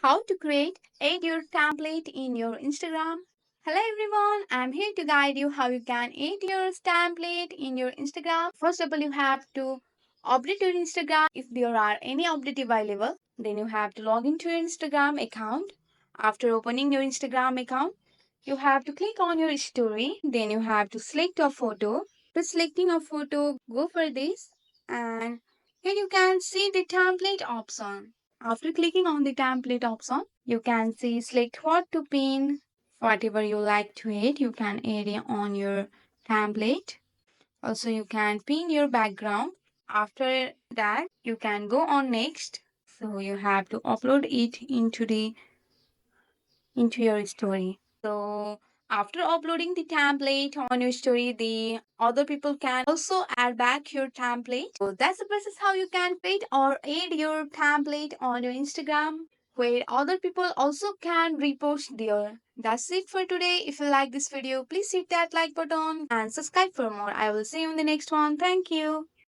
How to create add your template in your Instagram. Hello everyone, I'm here to guide you how you can add your template in your Instagram. First of all, you have to update your Instagram. If there are any update available, then you have to log into your Instagram account. After opening your Instagram account, you have to click on your story. Then you have to select a photo. After selecting a photo, go for this and here you can see the template option. After clicking on the template option, you can see select what to pin. Whatever you like to add, you can add it on your template. Also, you can pin your background. After that, you can go on next. So you have to upload it into your story. So after uploading the template on your story, the other people can also add back your template. So that's the process how you can create or add your template on your Instagram where other people also can repost there. That's it for today. If you like this video, please hit that like button and subscribe for more. I will see you in the next one. Thank you.